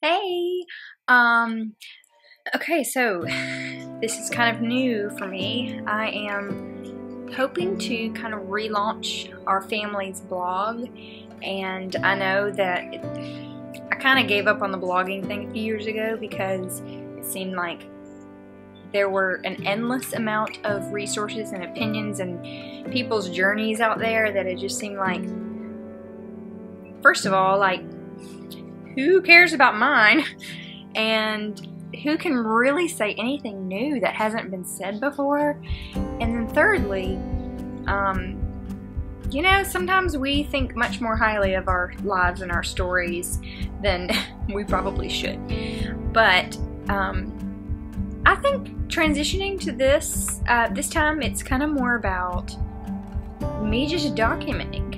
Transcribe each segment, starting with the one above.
Hey, okay, so this is kind of new for me. I am hoping to kind of relaunch our family's blog, and I know that I kind of gave up on the blogging thing a few years ago because it seemed like there were an endless amount of resources and opinions and people's journeys out there that it just seemed like, first of all, like, who cares about mine? And who can really say anything new that hasn't been said before? And then thirdly, you know, sometimes we think much more highly of our lives and our stories than we probably should. But I think transitioning to this time, it's kind of more about me just documenting.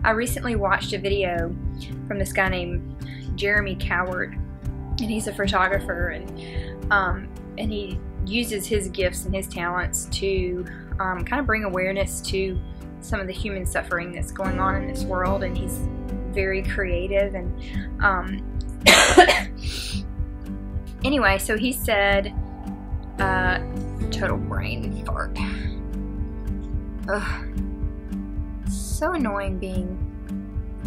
I recently watched a video from this guy named Jeremy Coward, and he's a photographer, and he uses his gifts and his talents to kind of bring awareness to some of the human suffering that's going on in this world. And he's very creative, and anyway, so he said, total brain fart. Ugh. So annoying being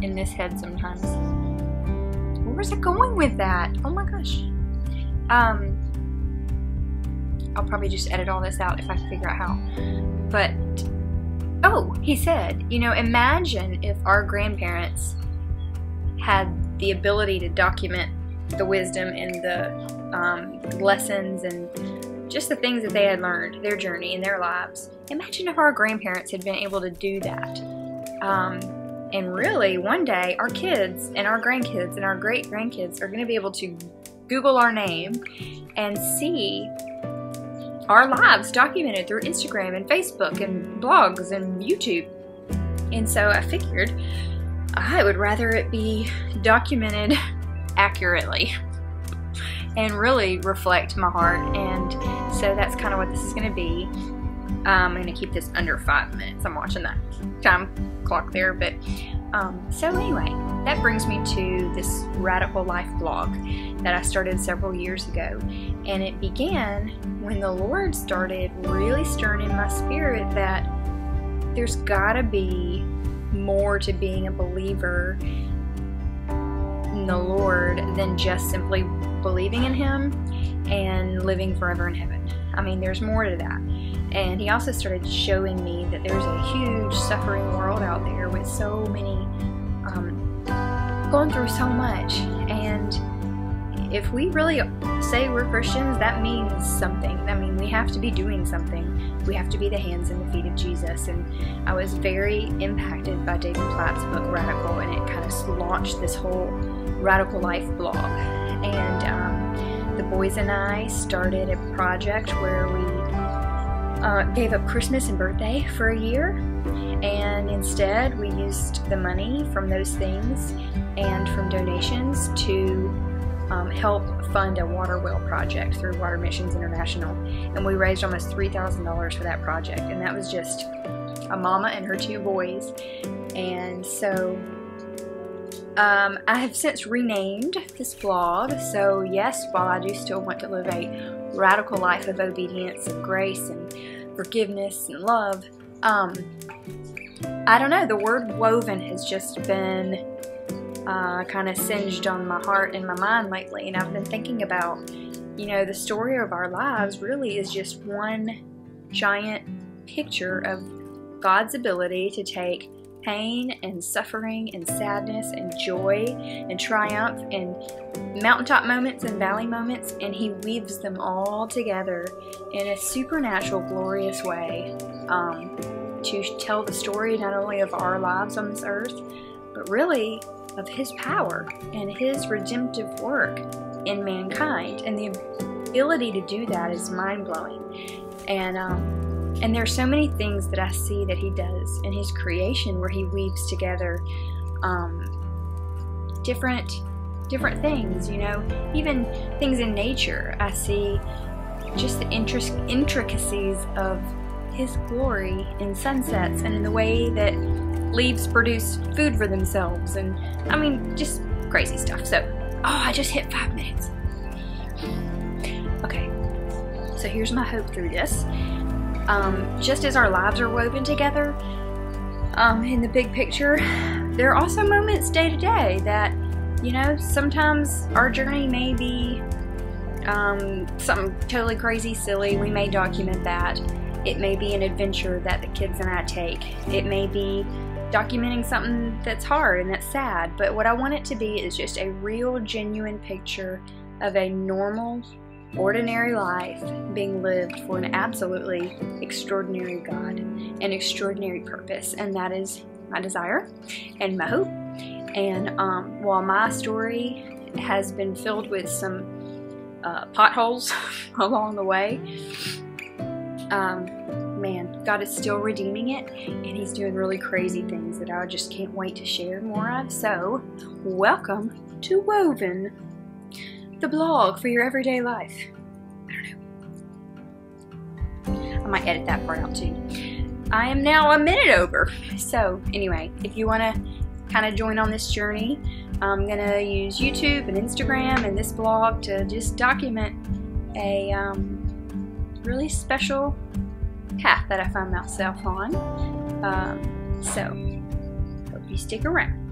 in this head sometimes. Where was I going with that? Oh my gosh. I'll probably just edit all this out if I can figure out how. But, oh, he said, you know, imagine if our grandparents had the ability to document the wisdom and the lessons and just the things that they had learned, their journey in their lives. Imagine if our grandparents had been able to do that. And really, one day, our kids and our grandkids and our great-grandkids are going to be able to Google our name and see our lives documented through Instagram and Facebook and blogs and YouTube. And so I figured I would rather it be documented accurately and really reflect my heart. And so that's kind of what this is going to be. I'm going to keep this under 5 minutes. I'm watching that time clock there, but so anyway, that brings me to this Radical Life blog that I started several years ago, and it began when the Lord started really stirring in my spirit that there's gotta be more to being a believer in the Lord than just simply believing in Him and living forever in heaven. I mean, there's more to that. And he also started showing me that there's a huge suffering world out there with so many, going through so much. And if we really say we're Christians, that means something. I mean, we have to be doing something. We have to be the hands and the feet of Jesus. And I was very impacted by David Platt's book, Radical, and it kind of launched this whole Radical Life blog. And the boys and I started a project where we gave up Christmas and birthday for a year, and instead we used the money from those things and from donations to help fund a water well project through Water Missions International. And we raised almost $3,000 for that project, and that was just a mama and her 2 boys. And so I have since renamed this blog. So yes, while I do still want to live a radical life of obedience and grace and forgiveness and love, I don't know, the word woven has just been kind of singed on my heart and my mind lately, and I've been thinking about, you know, the story of our lives really is just one giant picture of God's ability to take pain and suffering and sadness and joy and triumph and mountaintop moments and valley moments, and He weaves them all together in a supernatural, glorious way to tell the story not only of our lives on this earth, but really of His power and His redemptive work in mankind. And the ability to do that is mind-blowing. And there are so many things that I see that He does in His creation where He weaves together different things, you know, even things in nature. I see just the intricacies of His glory in sunsets and in the way that leaves produce food for themselves, and I mean, just crazy stuff. So I just hit 5 minutes. Okay, so here's my hope through this. Just as our lives are woven together, in the big picture, there are also moments day to day that, you know, sometimes our journey may be something totally crazy, silly. We may document that. It may be an adventure that the kids and I take. It may be documenting something that's hard and that's sad, but what I want it to be is just a real, genuine picture of a normal, ordinary life being lived for an absolutely extraordinary God, an extraordinary purpose, and that is my desire and my hope. And while my story has been filled with some potholes along the way, man, God is still redeeming it, and He's doing really crazy things that I just can't wait to share more of. So, welcome to Woven, the blog for your everyday life. I don't know. I might edit that part out too. I am now a minute over. So, anyway, if you want to kind of join on this journey, I'm going to use YouTube and Instagram and this blog to just document a really special path that I find myself on. So, hope you stick around.